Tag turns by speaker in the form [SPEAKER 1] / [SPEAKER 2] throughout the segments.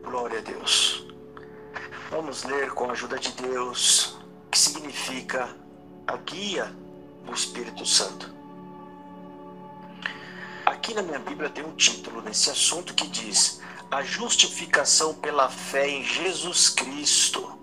[SPEAKER 1] Glória a Deus. Vamos ler com a ajuda de Deus o que significa a guia do Espírito Santo. Aqui na minha Bíblia tem um título nesse assunto que diz: a justificação pela fé em Jesus Cristo.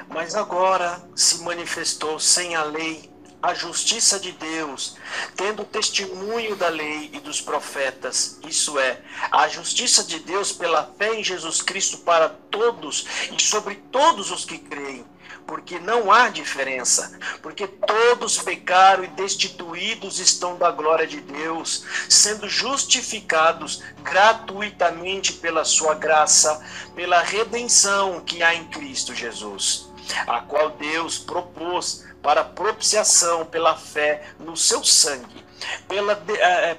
[SPEAKER 1] Mas agora se manifestou sem a lei a justiça de Deus, tendo testemunho da lei e dos profetas, isso é, a justiça de Deus pela fé em Jesus Cristo para todos e sobre todos os que creem, porque não há diferença, porque todos pecaram e destituídos estão da glória de Deus, sendo justificados gratuitamente pela sua graça, pela redenção que há em Cristo Jesus, a qual Deus propôs para propiciação pela fé no seu sangue,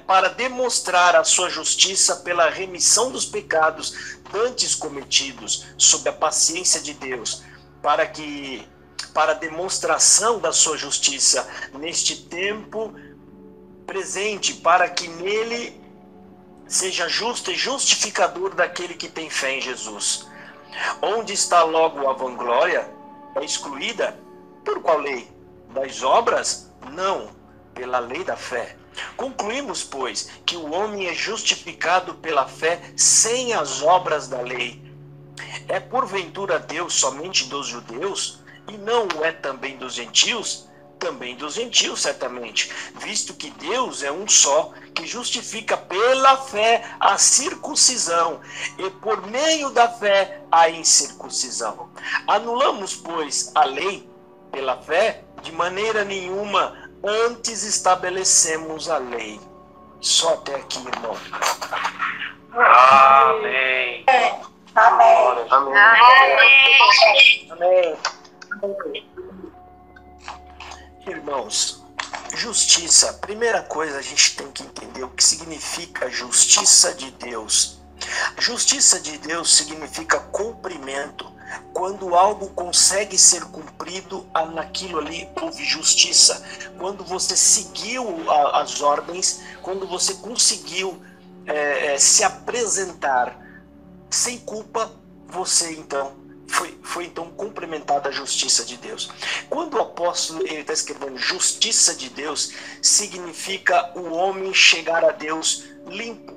[SPEAKER 1] para demonstrar a sua justiça pela remissão dos pecados antes cometidos, sob a paciência de Deus, para demonstração da sua justiça neste tempo presente, para que nele seja justo e justificador daquele que tem fé em Jesus. Onde está logo a vanglória? É excluída por qual lei? Das obras? Não, pela lei da fé. Concluímos, pois, que o homem é justificado pela fé sem as obras da lei. É porventura Deus somente dos judeus? E não o é também dos gentios? Também dos gentios, certamente, visto que Deus é um só, que justifica pela fé a circuncisão, e por meio da fé a incircuncisão. Anulamos, pois, a lei pela fé? De maneira nenhuma, antes estabelecemos a lei. Só até aqui, irmão.
[SPEAKER 2] Amém.
[SPEAKER 3] Amém.
[SPEAKER 1] Amém. Amém. Amém. Irmãos, justiça. Primeira coisa, a gente tem que entender o que significa justiça de Deus. Justiça de Deus significa cumprimento. Quando algo consegue ser cumprido, naquilo ali houve justiça. Quando você seguiu as ordens, quando você conseguiu se apresentar sem culpa, você então foi então cumprimentada a justiça de Deus. Quando o apóstolo ele está escrevendo justiça de Deus, significa o homem chegar a Deus limpo,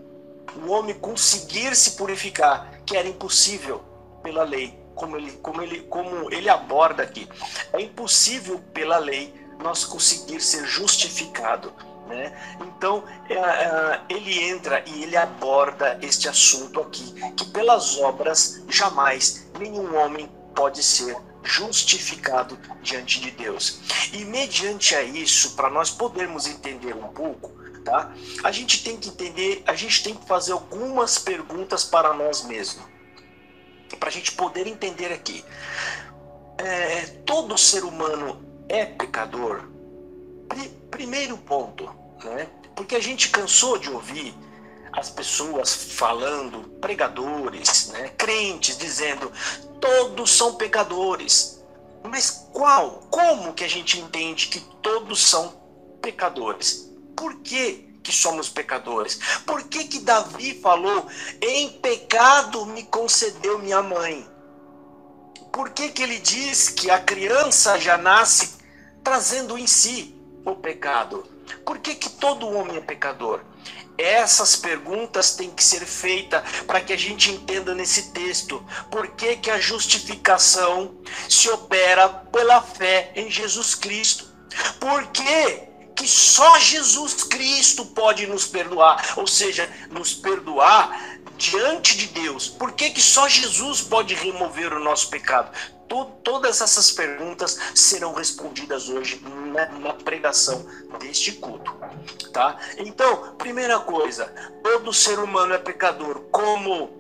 [SPEAKER 1] o homem conseguir se purificar, que era impossível pela lei. Como ele aborda aqui, é impossível pela lei nós conseguir ser justificado, né? Então ele entra e ele aborda este assunto aqui, que pelas obras jamais nenhum homem pode ser justificado diante de Deus. E mediante a isso, para nós podermos entender um pouco, tá? A gente tem que entender, a gente tem que fazer algumas perguntas para nós mesmos, para a gente poder entender aqui. Todo ser humano é pecador? Primeiro ponto, né? Porque a gente cansou de ouvir as pessoas falando, pregadores, né? Crentes dizendo, todos são pecadores. Mas como que a gente entende que todos são pecadores? Por quê que somos pecadores? Por que Davi falou, em pecado me concedeu minha mãe? Por que ele diz que a criança já nasce trazendo em si o pecado? Por que todo homem é pecador? Essas perguntas têm que ser feitas para que a gente entenda nesse texto. Por que a justificação se opera pela fé em Jesus Cristo? Por que só Jesus Cristo pode nos perdoar, ou seja, nos perdoar diante de Deus? Por que só Jesus pode remover o nosso pecado? Todas essas perguntas serão respondidas hoje na pregação deste culto, tá? Então, primeira coisa, todo ser humano é pecador. Como?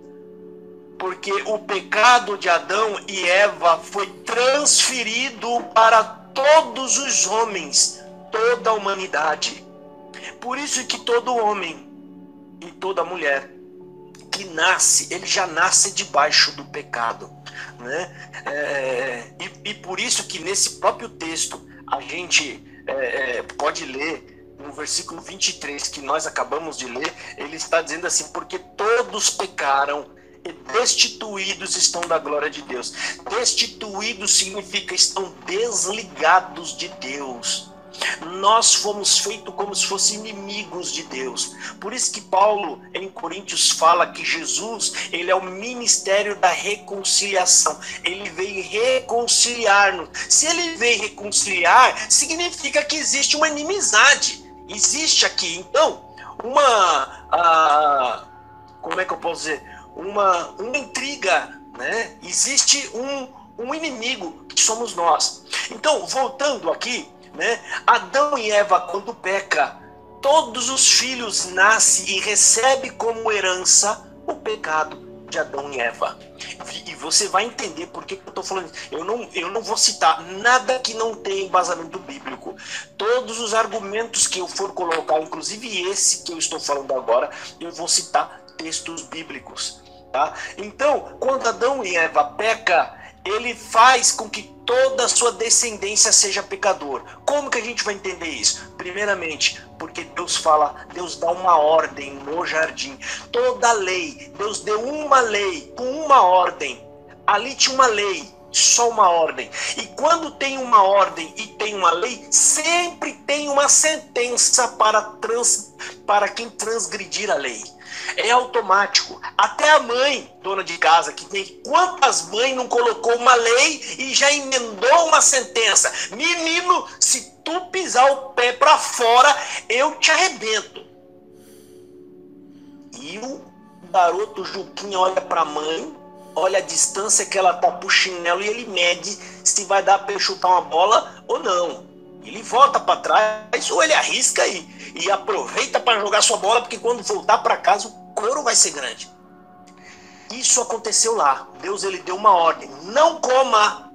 [SPEAKER 1] Porque o pecado de Adão e Eva foi transferido para todos os homens, toda a humanidade. Por isso que todo homem e toda mulher que nasce, ele já nasce debaixo do pecado, né? E por isso que nesse próprio texto a gente pode ler no versículo 23 que nós acabamos de ler, ele está dizendo assim, porque todos pecaram e destituídos estão da glória de Deus. Destituídos significa estão desligados de Deus. Nós fomos feitos como se fossem inimigos de Deus. Por isso que Paulo, em Coríntios, fala que Jesus, ele é o ministério da reconciliação. Ele veio reconciliar-nos. Se ele veio reconciliar, significa que existe uma inimizade. Existe aqui, então, como é que eu posso dizer? Uma intriga, né? Existe um inimigo, que somos nós. Então, voltando aqui, né? Adão e Eva, quando peca, todos os filhos nascem e recebem como herança o pecado de Adão e Eva. E você vai entender por que eu estou falando isso. Eu não vou citar nada que não tenha embasamento bíblico. Todos os argumentos que eu for colocar, inclusive esse que eu estou falando agora, eu vou citar textos bíblicos. Tá? Então, quando Adão e Eva pecam, ele faz com que toda a sua descendência seja pecador. Como que a gente vai entender isso? Primeiramente, porque Deus dá uma ordem no jardim. Toda lei, Deus deu uma lei com uma ordem. Ali tinha uma lei, só uma ordem. E quando tem uma ordem e tem uma lei, sempre tem uma sentença para quem transgredir a lei. É automático. Até a mãe, dona de casa, que tem quantas mães não colocou uma lei e já emendou uma sentença? Menino, se tu pisar o pé para fora, eu te arrebento. E o garoto Juquinha olha para a mãe, olha a distância que ela tá pro chinelo e ele mede se vai dar para ele chutar uma bola ou não. Ele volta para trás ou ele arrisca e aproveita para jogar sua bola, porque quando voltar para casa o couro vai ser grande. Isso aconteceu lá. Deus, ele deu uma ordem: não coma,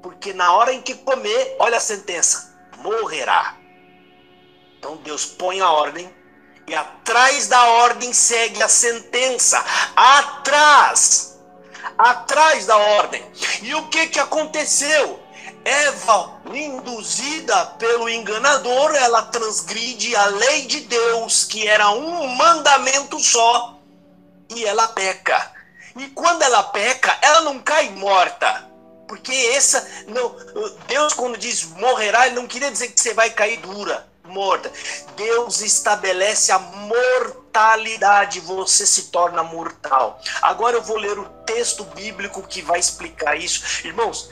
[SPEAKER 1] porque na hora em que comer, olha a sentença, morrerá. Então Deus põe a ordem e atrás da ordem segue a sentença. Atrás da ordem. E o que aconteceu? Eva, induzida pelo enganador, ela transgride a lei de Deus, que era um mandamento só, e ela peca. E quando ela peca, ela não cai morta, porque Deus, quando diz morrerá, ele não queria dizer que você vai cair morta. Deus estabelece a mortalidade, você se torna mortal. Agora eu vou ler o texto bíblico que vai explicar isso. Irmãos,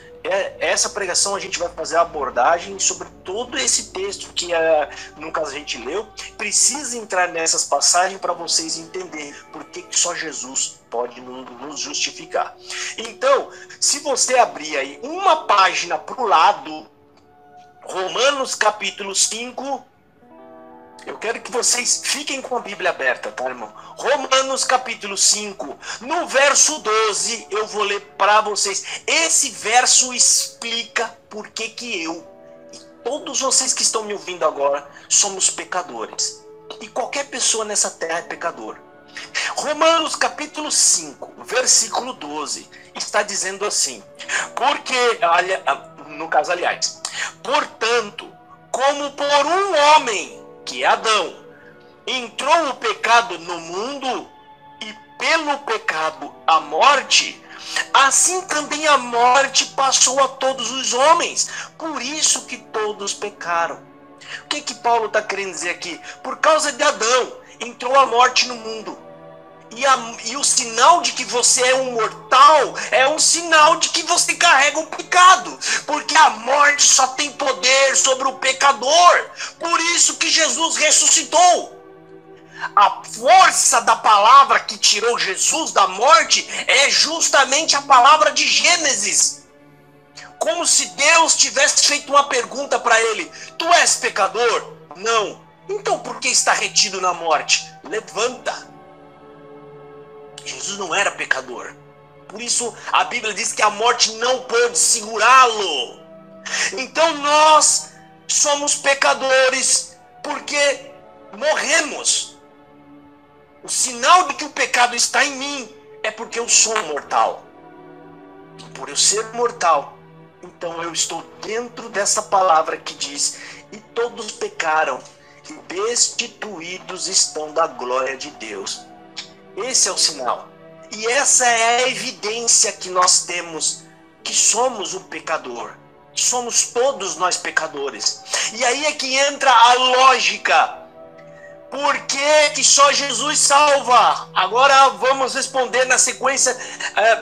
[SPEAKER 1] essa pregação a gente vai fazer a abordagem sobre todo esse texto que no caso a gente leu. Precisa entrar nessas passagens para vocês entenderem por que só Jesus pode nos justificar. Então, se você abrir aí uma página para o lado, Romanos capítulo 5, eu quero que vocês fiquem com a Bíblia aberta, tá, irmão? Romanos capítulo 5, no verso 12, eu vou ler para vocês. Esse verso explica por que eu e todos vocês que estão me ouvindo agora somos pecadores. E qualquer pessoa nessa terra é pecador. Romanos capítulo 5, versículo 12, está dizendo assim: portanto, como por um homem, que é Adão, entrou o pecado no mundo e pelo pecado a morte, assim também a morte passou a todos os homens, por isso que todos pecaram. O que Paulo está querendo dizer aqui? Por causa de Adão entrou a morte no mundo. E o sinal de que você é um mortal é um sinal de que você carrega o pecado, porque a morte só tem poder sobre o pecador. Por isso que Jesus ressuscitou. A força da palavra que tirou Jesus da morte é justamente a palavra de Gênesis. Como se Deus tivesse feito uma pergunta para ele: tu és pecador? Não. Então por que está retido na morte? Levanta. Jesus não era pecador. Por isso a Bíblia diz que a morte não pôde segurá-lo. Então nós somos pecadores porque morremos. O sinal de que o pecado está em mim é porque eu sou mortal. Por eu ser mortal, então eu estou dentro dessa palavra que diz: e todos pecaram e destituídos estão da glória de Deus. Esse é o sinal. E essa é a evidência que nós temos, que somos um pecador. Somos todos nós pecadores. E aí é que entra a lógica. Por que só Jesus salva? Agora vamos responder na sequência,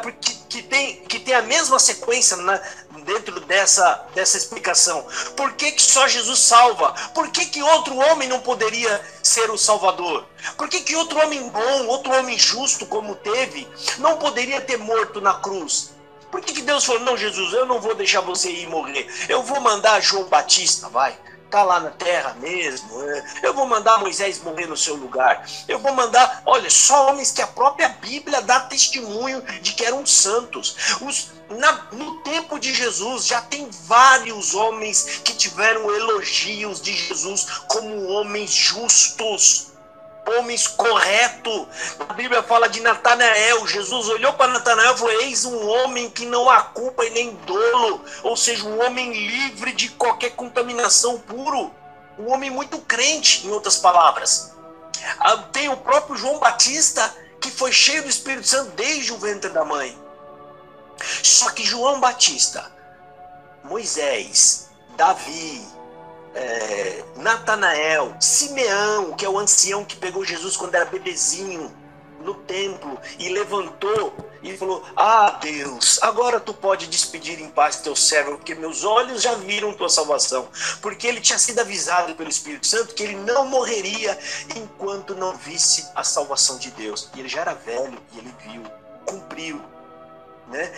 [SPEAKER 1] porque que tem a mesma sequência, né, dentro dessa explicação. Por que só Jesus salva? Por que outro homem não poderia ser o Salvador? Por que outro homem bom, outro homem justo como teve, não poderia ter morto na cruz? Por que Deus falou, não, Jesus, eu não vou deixar você ir morrer. Eu vou mandar João Batista, vai. Tá lá na terra mesmo. Eu vou mandar Moisés morrer no seu lugar. Eu vou mandar, olha, só homens que a própria Bíblia dá testemunho de que eram santos. No tempo de Jesus já tem vários homens que tiveram elogios de Jesus como homens justos. Homens corretos. A Bíblia fala de Natanael. Jesus olhou para Natanael e falou, eis um homem que não há culpa e nem dolo, ou seja, um homem livre de qualquer contaminação, puro, um homem muito crente, em outras palavras. Tem o próprio João Batista, que foi cheio do Espírito Santo desde o ventre da mãe. Só que João Batista, Moisés, Davi, Natanael, Simeão, que é o ancião que pegou Jesus quando era bebezinho no templo e levantou e falou, Deus, agora tu pode despedir em paz teu servo, porque meus olhos já viram tua salvação, porque ele tinha sido avisado pelo Espírito Santo que ele não morreria enquanto não visse a salvação de Deus, e ele já era velho e ele viu, cumpriu, né?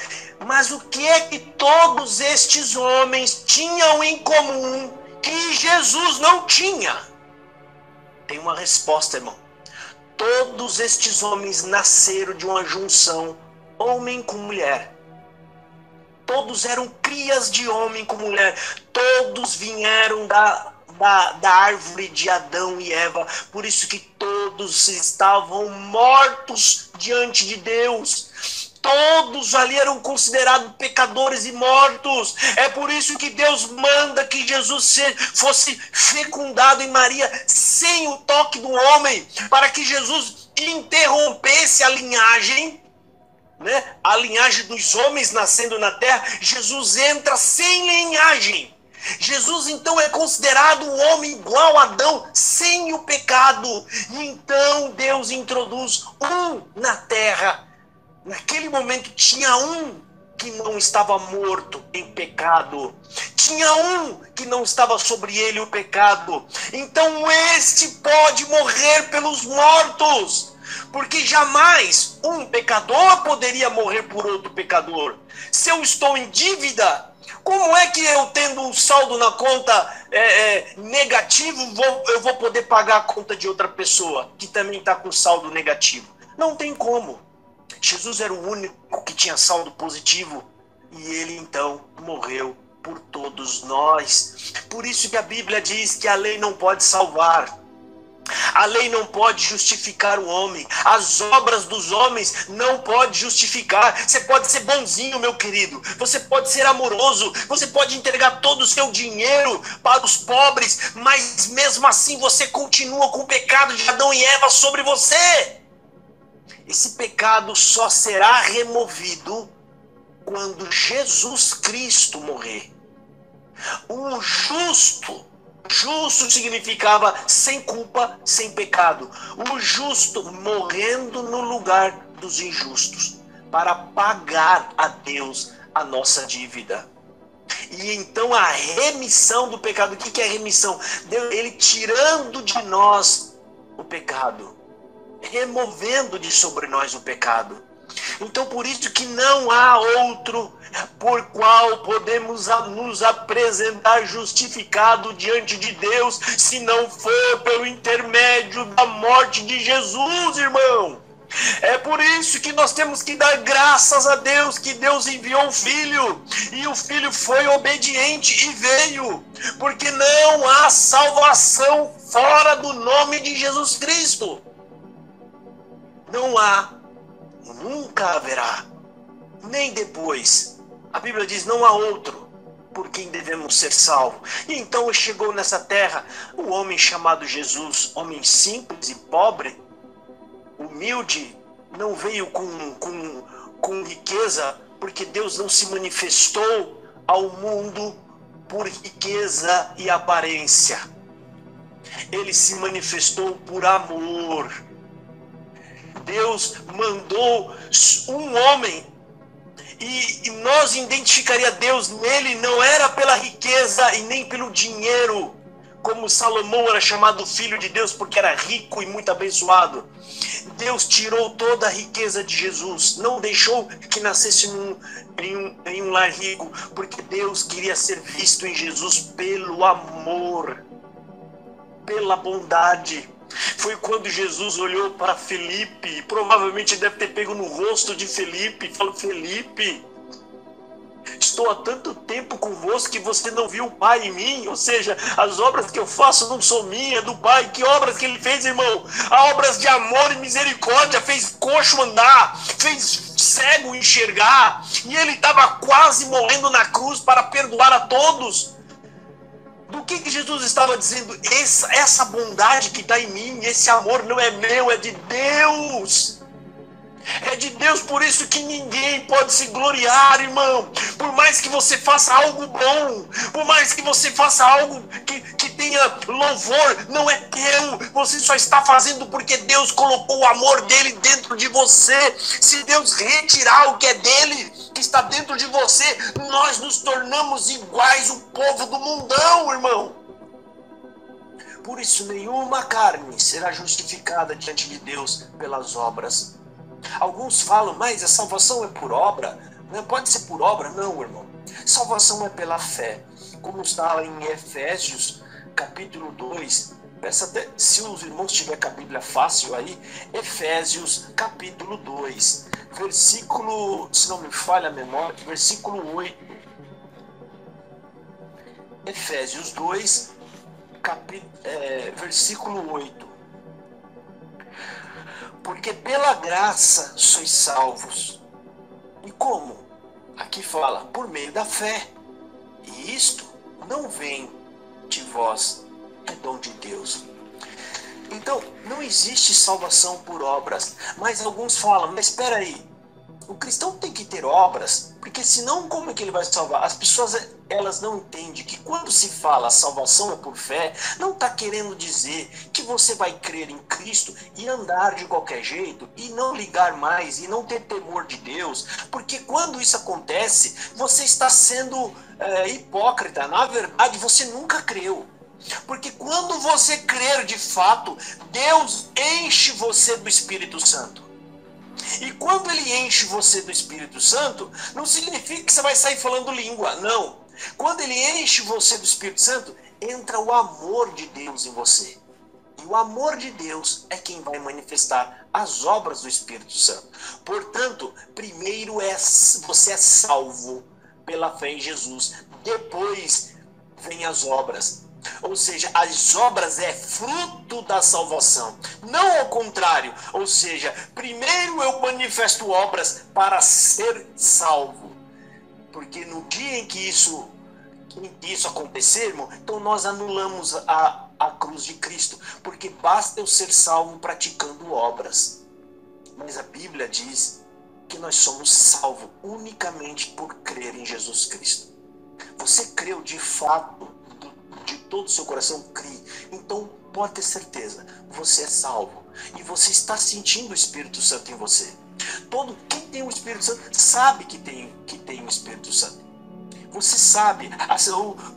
[SPEAKER 1] Mas o que é que todos estes homens tinham em comum que Jesus não tinha? Tem uma resposta, irmão. Todos estes homens nasceram de uma junção homem com mulher. Todos eram crias de homem com mulher. Todos vieram da árvore de Adão e Eva. Por isso que todos estavam mortos diante de Deus. Todos ali eram considerados pecadores e mortos. É por isso que Deus manda que Jesus fosse fecundado em Maria sem o toque do homem, para que Jesus interrompesse a linhagem, né? A linhagem dos homens nascendo na terra. Jesus entra sem linhagem. Jesus então é considerado um homem igual a Adão, sem o pecado. E então Deus introduz um na terra. Naquele momento tinha um que não estava morto em pecado. Tinha um que não estava sobre ele o pecado. Então este pode morrer pelos mortos. Porque jamais um pecador poderia morrer por outro pecador. Se eu estou em dívida, como é que eu, tendo um saldo na conta negativo, eu vou poder pagar a conta de outra pessoa que também está com saldo negativo? Não tem como. Jesus era o único que tinha saldo positivo e ele então morreu por todos nós. Por isso que a Bíblia diz que a lei não pode salvar. A lei não pode justificar o homem. As obras dos homens não pode justificar. Você pode ser bonzinho, meu querido. Você pode ser amoroso. Você pode entregar todo o seu dinheiro para os pobres. Mas mesmo assim você continua com o pecado de Adão e Eva sobre você. Esse pecado só será removido quando Jesus Cristo morrer. O justo significava sem culpa, sem pecado. O justo morrendo no lugar dos injustos, para pagar a Deus a nossa dívida. E então a remissão do pecado. O que é remissão? Ele tirando de nós o pecado, removendo de sobre nós o pecado. Então por isso que não há outro por qual podemos nos apresentar justificado diante de Deus, se não for pelo intermédio da morte de Jesus, irmão. É por isso que nós temos que dar graças a Deus que Deus enviou o Filho, e o Filho foi obediente e veio, porque não há salvação fora do nome de Jesus Cristo. Não há, nunca haverá, nem depois. A Bíblia diz, não há outro por quem devemos ser salvos. E então chegou nessa terra um homem chamado Jesus, homem simples e pobre, humilde, não veio com riqueza, porque Deus não se manifestou ao mundo por riqueza e aparência. Ele se manifestou por amor. Deus mandou um homem, e nós identificaria Deus nele, não era pela riqueza e nem pelo dinheiro, como Salomão era chamado filho de Deus porque era rico e muito abençoado. Deus tirou toda a riqueza de Jesus, não deixou que nascesse em um lar rico, porque Deus queria ser visto em Jesus pelo amor, pela bondade. Foi quando Jesus olhou para Felipe, provavelmente deve ter pego no rosto de Felipe, e falou: Felipe, estou há tanto tempo convosco que você não viu o Pai em mim. Ou seja, as obras que eu faço não são minhas, é do Pai. Que obras que ele fez, irmão? Obras de amor e misericórdia. Fez coxo andar, fez cego enxergar, e ele estava quase morrendo na cruz para perdoar a todos. Do que Jesus estava dizendo? Essa bondade que está em mim, esse amor não é meu, é de Deus. É de Deus, por isso que ninguém pode se gloriar, irmão. Por mais que você faça algo bom, por mais que você faça algo que tenha louvor, não é teu. Você só está fazendo porque Deus colocou o amor dele dentro de você. Se Deus retirar o que é dele, que está dentro de você, nós nos tornamos iguais o povo do mundão, irmão. Por isso, nenhuma carne será justificada diante de Deus pelas obras. Alguns falam, mas a salvação é por obra? Não pode ser por obra? Não, irmão. Salvação é pela fé. Como está lá em Efésios, capítulo 2. Peça até, se os irmãos tiverem com a Bíblia fácil aí, Efésios, capítulo 2. Versículo, se não me falha a memória, versículo 8. Efésios 2, versículo 8. Porque pela graça sois salvos. E como? Aqui fala, por meio da fé. E isto não vem de vós, é dom de Deus. Então, não existe salvação por obras. Mas alguns falam, mas espera aí, o cristão tem que ter obras, porque senão como é que ele vai salvar? As pessoas, elas não entendem que quando se fala salvação é por fé, não está querendo dizer que você vai crer em Cristo e andar de qualquer jeito e não ligar mais e não ter temor de Deus, porque quando isso acontece, você está sendo hipócrita. Na verdade, você nunca creu. Porque quando você crer de fato, Deus enche você do Espírito Santo. E quando ele enche você do Espírito Santo, não significa que você vai sair falando língua, não. Quando ele enche você do Espírito Santo, entra o amor de Deus em você. E o amor de Deus é quem vai manifestar as obras do Espírito Santo. Portanto, primeiro você é salvo pela fé em Jesus. Depois vem as obras. Ou seja, as obras é fruto da salvação, não ao contrário. Ou seja, primeiro eu manifesto obras para ser salvo, porque no dia em que isso acontecer, irmão, então nós anulamos a cruz de Cristo, porque basta eu ser salvo praticando obras. Mas a Bíblia diz que nós somos salvos unicamente por crer em Jesus Cristo. Você creu de fato, de todo o seu coração, crie. Então pode ter certeza, você é salvo. E você está sentindo o Espírito Santo em você. Quem tem o Espírito Santo sabe que tem o Espírito Santo. Você sabe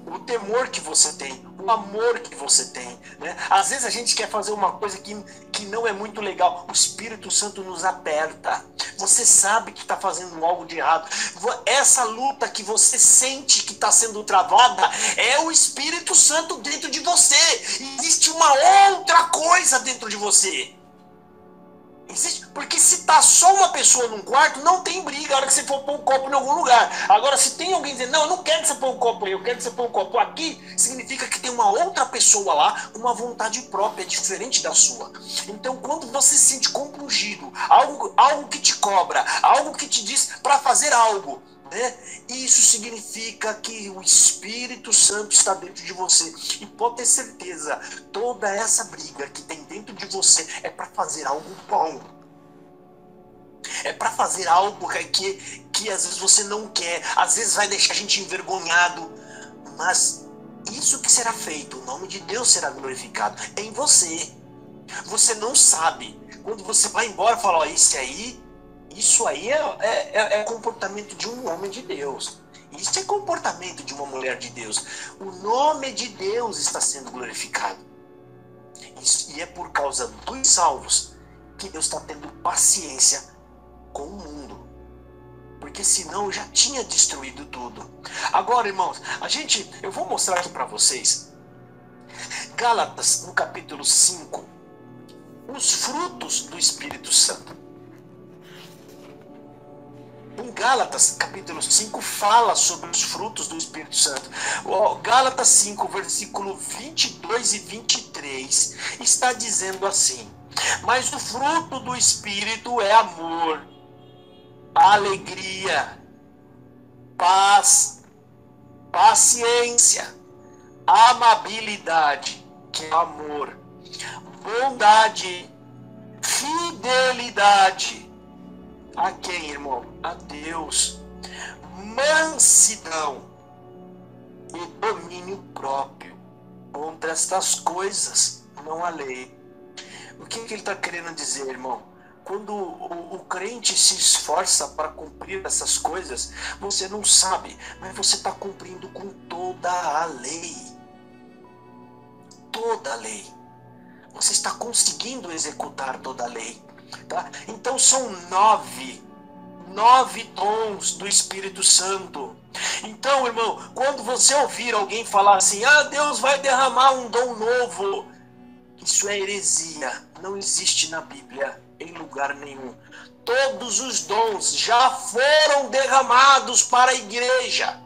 [SPEAKER 1] o temor que você tem, o amor que você tem, né? Às vezes a gente quer fazer uma coisa que não é muito legal. O Espírito Santo nos aperta. Você sabe que está fazendo algo de errado. Essa luta que você sente que está sendo travada é o Espírito Santo dentro de você. Existe uma outra coisa dentro de você. Porque se tá só uma pessoa num quarto, não tem briga a hora que você for pôr um copo em algum lugar. Agora, se tem alguém dizendo, não, eu não quero que você pôr um copo aí, eu quero que você pôr um copo aqui, significa que tem uma outra pessoa lá, uma vontade própria, diferente da sua. Então, quando você se sente compungido, algo que te cobra, algo que te diz para fazer algo, né? Isso significa que o Espírito Santo está dentro de você. E pode ter certeza, toda essa briga que tem dentro de você é para fazer algo bom. é para fazer algo que às vezes você não quer, às vezes vai deixar a gente envergonhado, mas isso que será feito, o nome de Deus será glorificado, é em você. Você não sabe, quando você vai embora, fala, ó, isso aí é comportamento de um homem de Deus. Isso é comportamento de uma mulher de Deus. O nome de Deus está sendo glorificado. E é por causa dos salvos que Deus está tendo paciência com o mundo. Porque senão já tinha destruído tudo. Agora, irmãos, eu vou mostrar aqui para vocês. Gálatas, no capítulo 5, os frutos do Espírito Santo. Em Gálatas, capítulo 5, fala sobre os frutos do Espírito Santo. Gálatas 5, versículo 22 e 23, está dizendo assim: mas o fruto do Espírito é amor, alegria, paz, paciência, amabilidade, que é amor, bondade, fidelidade. A quem, irmão? A Deus. Mansidão e domínio próprio. Contra estas coisas não há lei. O que ele está querendo dizer, irmão? Quando o crente se esforça para cumprir essas coisas, você não sabe, mas você está cumprindo com toda a lei. Toda a lei. Você está conseguindo executar toda a lei. Tá? Então são nove dons do Espírito Santo. Então, irmão, quando você ouvir alguém falar assim, Deus vai derramar um dom novo, isso é heresia, não existe na Bíblia em lugar nenhum. Todos os dons já foram derramados para a igreja.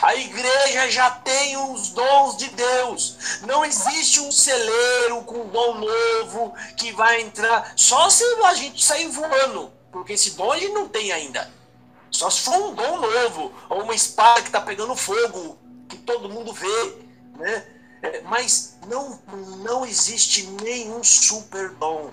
[SPEAKER 1] A igreja já tem os dons de Deus. Não existe um celeiro com dom novo que vai entrar. Só se a gente sair voando. Porque esse dom a gente não tem ainda. Só se for um dom novo. Ou uma espada que está pegando fogo. Que todo mundo vê. Né? Mas não existe nenhum super dom.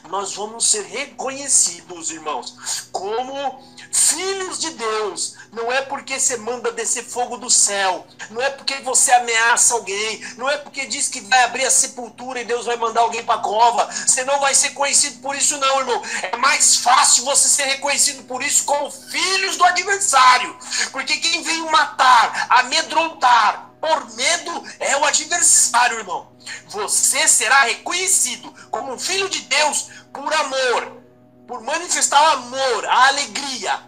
[SPEAKER 1] Nós vamos ser reconhecidos, irmãos, como filhos de Deus. Não é porque você manda descer fogo do céu, não é porque você ameaça alguém, não é porque diz que vai abrir a sepultura e Deus vai mandar alguém para a cova. Você não vai ser conhecido por isso não, irmão. É mais fácil você ser reconhecido por isso como filhos do adversário, porque quem veio matar, amedrontar, por medo é o adversário, irmão. Você será reconhecido como um filho de Deus por amor, por manifestar o amor, a alegria,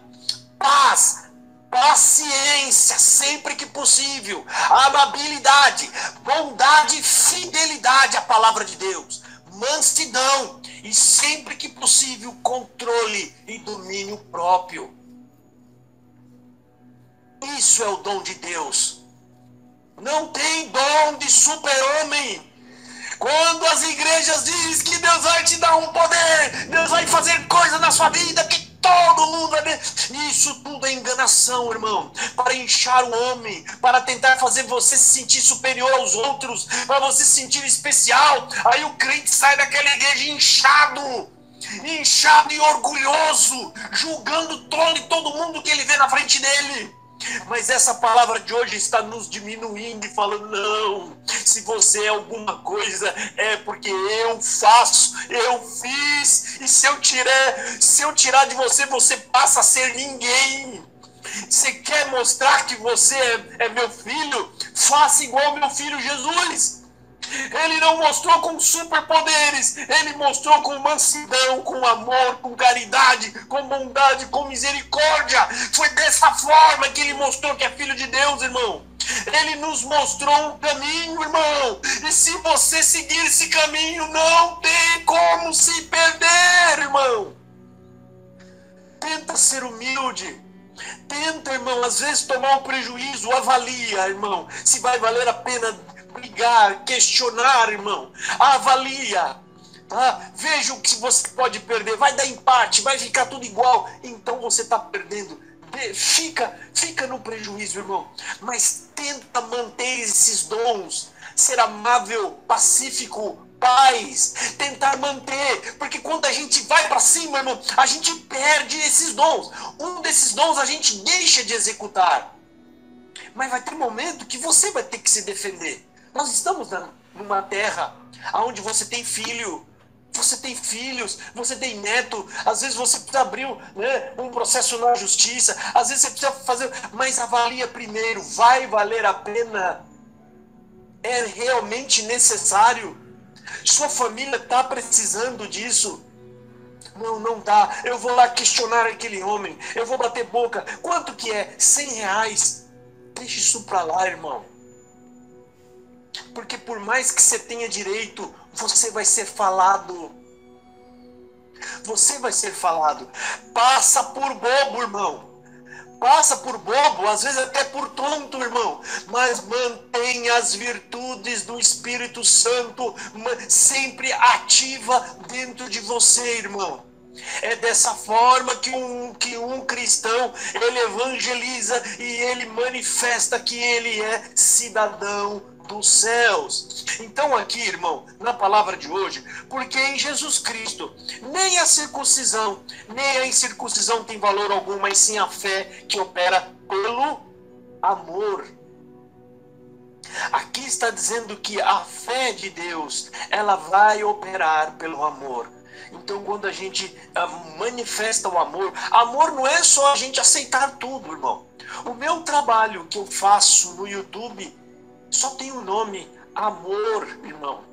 [SPEAKER 1] paz, paciência, sempre que possível, amabilidade, bondade, fidelidade à palavra de Deus, mansidão e, sempre que possível, controle e domínio próprio. Isso é o dom de Deus. Não tem dom de super-homem. Quando as igrejas dizem que Deus vai te dar um poder, Deus vai fazer coisa na sua vida que todo mundo vai ver. Isso tudo é enganação, irmão. Para inchar o homem, para tentar fazer você se sentir superior aos outros, para você se sentir especial. Aí o crente sai daquela igreja inchado e orgulhoso, julgando todo mundo que ele vê na frente dele. Mas essa palavra de hoje está nos diminuindo e falando, não, se você é alguma coisa, é porque eu faço, eu fiz, e se eu tirar de você, você passa a ser ninguém. Você quer mostrar que você é meu filho? Faça igual meu filho Jesus. Ele não mostrou com superpoderes, ele mostrou com mansidão, com amor, com caridade, com bondade, com misericórdia. Foi dessa forma que ele mostrou que é filho de Deus, irmão. Ele nos mostrou um caminho, irmão. E se você seguir esse caminho, não tem como se perder, irmão. Tenta ser humilde. Tenta, irmão, às vezes tomar um prejuízo. Avalia, irmão, se vai valer a pena brigar, questionar, irmão. Avalia, tá? Veja o que você pode perder. Vai dar empate, vai ficar tudo igual. Então você está perdendo. Fica no prejuízo, irmão. Mas tenta manter esses dons. Ser amável, pacífico, paz. Tentar manter. Porque quando a gente vai vai para cima, irmão, a gente perde esses dons. Um desses dons a gente deixa de executar. Mas vai ter um momento que você vai ter que se defender. Nós estamos numa terra onde você tem filho, você tem filhos, você tem neto. Às vezes você precisa abrir um processo na justiça. Às vezes você precisa fazer, mas avalia primeiro. Vai valer a pena? É realmente necessário? Sua família está precisando disso? Não dá. Eu vou lá questionar aquele homem. Eu vou bater boca. Quanto que é? R$100. Deixa isso pra lá, irmão. Porque por mais que você tenha direito, você vai ser falado. Você vai ser falado. Passa por bobo, irmão. Passa por bobo, às vezes até por tonto, irmão. Mas mantenha as virtudes do Espírito Santo sempre ativa dentro de você, irmão. É dessa forma que um cristão, ele evangeliza e ele manifesta que ele é cidadão dos céus. Então aqui, irmão, na palavra de hoje, porque em Jesus Cristo, nem a circuncisão, nem a incircuncisão tem valor algum, mas sim a fé que opera pelo amor. Aqui está dizendo que a fé de Deus, ela vai operar pelo amor. Então, quando a gente manifesta o amor, amor não é só a gente aceitar tudo, irmão. O meu trabalho que eu faço no YouTube só tem o nome amor, irmão.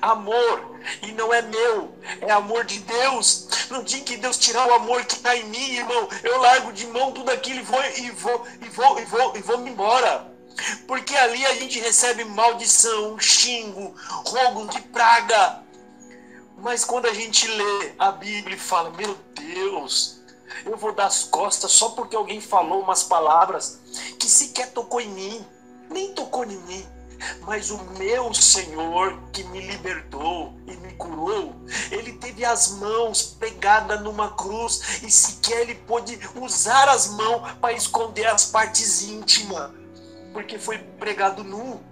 [SPEAKER 1] Amor, e não é meu, é amor de Deus. No dia que Deus tirar o amor que está em mim, irmão, eu largo de mão tudo aquilo e vou me embora. Porque ali a gente recebe maldição, xingo, rogo de praga. Mas quando a gente lê a Bíblia e fala, meu Deus, eu vou dar as costas só porque alguém falou umas palavras que sequer tocou em mim, nem tocou em mim, mas o meu Senhor que me libertou e me curou, ele teve as mãos pregadas numa cruz e sequer ele pôde usar as mãos para esconder as partes íntimas, porque foi pregado nu.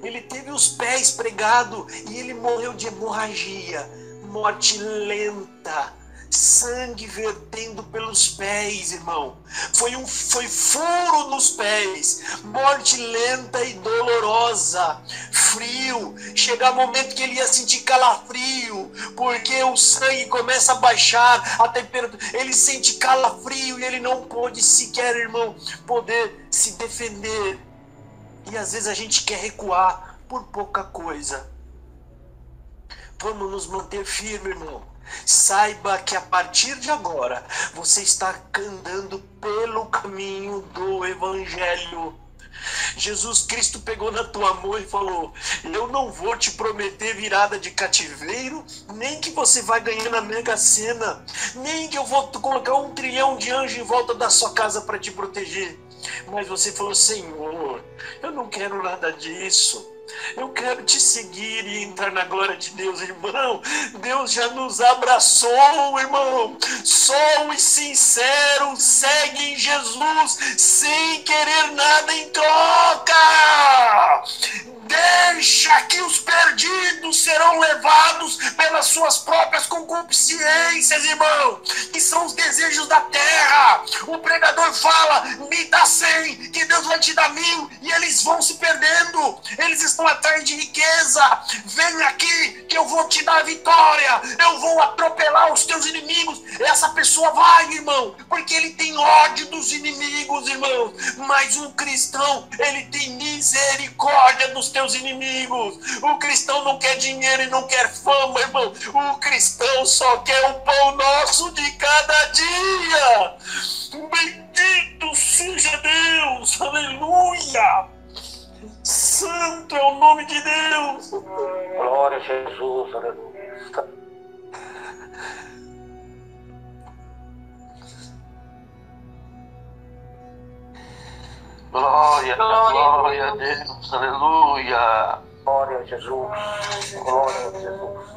[SPEAKER 1] Ele teve os pés pregados e ele morreu de hemorragia, morte lenta, sangue vertendo pelos pés, irmão. Foi furo nos pés, morte lenta e dolorosa, frio. Chegar o momento que ele ia sentir calafrio, porque o sangue começa a baixar, a temperatura, ele sente calafrio e ele não pôde sequer, irmão, poder se defender. E às vezes a gente quer recuar por pouca coisa. Vamos nos manter firmes, irmão. Saiba que a partir de agora você está andando pelo caminho do Evangelho. Jesus Cristo pegou na tua mão e falou, eu não vou te prometer virada de cativeiro, nem que você vai ganhar na Mega Sena, nem que eu vou colocar 1 trilhão de anjos em volta da sua casa para te proteger. Mas você falou, Senhor, eu não quero nada disso. Eu quero te seguir e entrar na glória de Deus, irmão. Deus já nos abraçou, irmão. Só os sinceros seguem Jesus sem querer nada em troca. Deixa que os perdidos serão levados pelas suas próprias concupiscências, irmão, que são os desejos da terra. O pregador fala, me dá 100, que Deus vai te dar 1000, e eles vão se perdendo. Eles estão atrás de riqueza. Vem aqui que eu vou te dar a vitória. Eu vou atropelar os teus inimigos. Essa pessoa vai, irmão, porque ele tem ódio dos inimigos, irmão. Mas um cristão, ele tem misericórdia dos teus inimigos. O cristão não quer dinheiro e não quer fama, irmão. O cristão só quer o pão nosso de cada dia. Bendito seja Deus, aleluia. Santo é o nome de Deus.
[SPEAKER 3] Glória a Jesus, aleluia.
[SPEAKER 1] Glória a Deus, aleluia.
[SPEAKER 3] Glória a Jesus, glória a Jesus.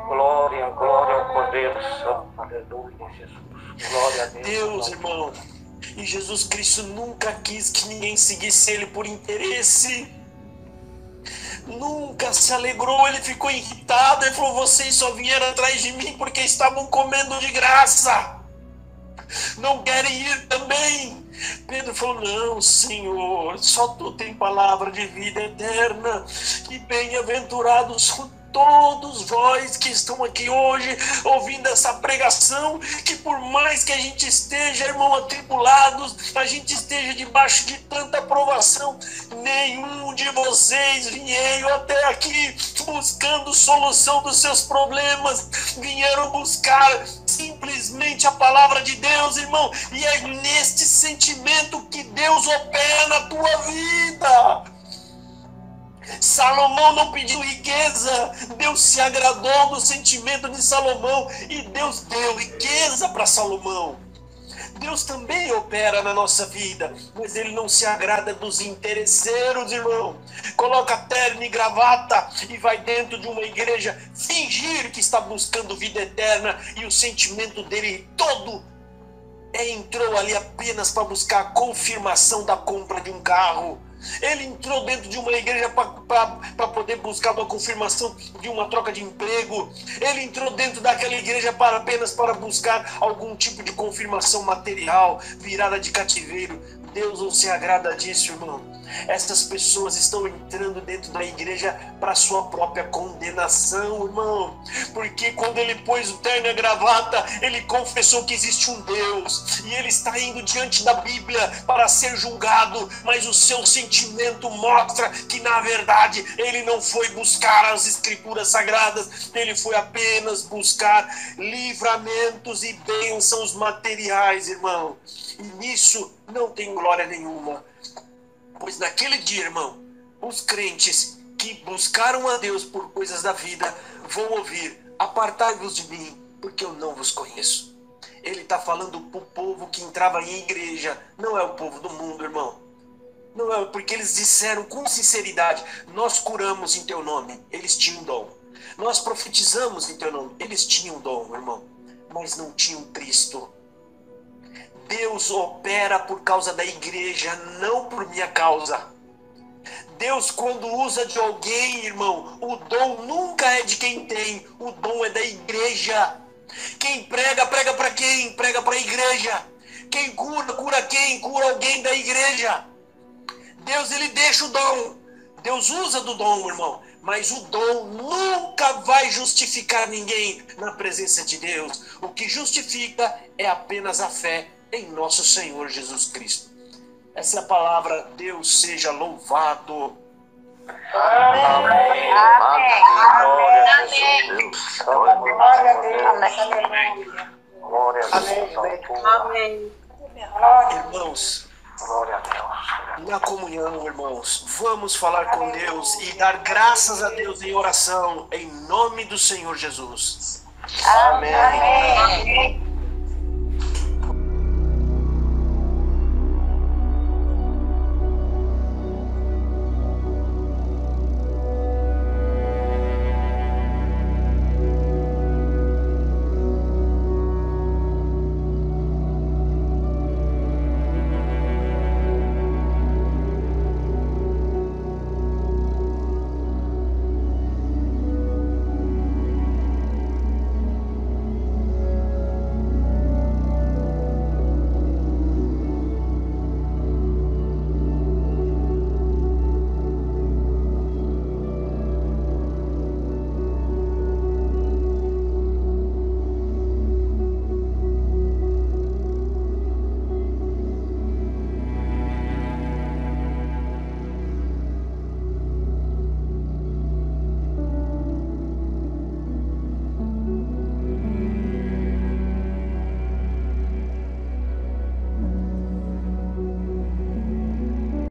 [SPEAKER 3] Glória ao Cordeiro Santo, aleluia, Jesus. Glória a Deus.
[SPEAKER 1] Deus, irmão. E Jesus Cristo nunca quis que ninguém seguisse ele por interesse. nunca se alegrou, ele ficou irritado, ele falou, vocês só vieram atrás de mim porque estavam comendo de graça, não querem ir também. Pedro falou, não, Senhor, só tu tem palavra de vida eterna, e bem-aventurados todos vós que estão aqui hoje ouvindo essa pregação, que por mais que a gente esteja, irmão, atribulados, a gente esteja debaixo de tanta provação, nenhum de vocês vieram até aqui buscando solução dos seus problemas, vieram buscar simplesmente a palavra de Deus, irmão, e é neste sentimento que Deus opera na tua vida. Salomão não pediu riqueza, Deus se agradou do sentimento de Salomão e Deus deu riqueza para Salomão. Deus também opera na nossa vida, mas Ele não se agrada dos interesseiros, irmão. Coloca terno e gravata e vai dentro de uma igreja fingir que está buscando vida eterna e o sentimento dele todo entrou ali apenas para buscar a confirmação da compra de um carro. Ele entrou dentro de uma igreja para poder buscar uma confirmação de uma troca de emprego. Ele entrou dentro daquela igreja apenas para buscar algum tipo de confirmação material, virada de cativeiro. Deus não se agrada disso, irmão. Essas pessoas estão entrando dentro da igreja para sua própria condenação, irmão. Porque quando ele pôs o terno e a gravata, ele confessou que existe um Deus. E ele está indo diante da Bíblia para ser julgado. Mas o seu sentimento mostra que, na verdade, ele não foi buscar as escrituras sagradas. Ele foi apenas buscar livramentos e bênçãos materiais, irmão. E nisso não tem glória nenhuma. Pois naquele dia, irmão, os crentes que buscaram a Deus por coisas da vida vão ouvir, apartai-vos de mim, porque eu não vos conheço. Ele está falando para o povo que entrava em igreja, não é o povo do mundo, irmão. Não é, porque eles disseram com sinceridade, nós curamos em teu nome, eles tinham dom. Nós profetizamos em teu nome, eles tinham dom, irmão, mas não tinham Cristo. Deus opera por causa da igreja, não por minha causa. Deus, quando usa de alguém, irmão, o dom nunca é de quem tem, o dom é da igreja. Quem prega, prega para quem? Prega para a igreja. Quem cura, cura quem? Cura alguém da igreja. Deus, ele deixa o dom. Deus usa do dom, irmão. Mas o dom nunca vai justificar ninguém na presença de Deus. O que justifica é apenas a fé em nosso Senhor Jesus Cristo. Essa é a palavra. Deus seja louvado.
[SPEAKER 3] Amém. Amém.
[SPEAKER 2] Amém. Glória a Deus.
[SPEAKER 3] Glória a Deus.
[SPEAKER 2] Amém.
[SPEAKER 1] Irmãos,
[SPEAKER 3] Glória a Deus.
[SPEAKER 1] na comunhão, irmãos, vamos falar com Deus e dar graças a Deus em oração, em nome do Senhor Jesus.
[SPEAKER 2] Amém.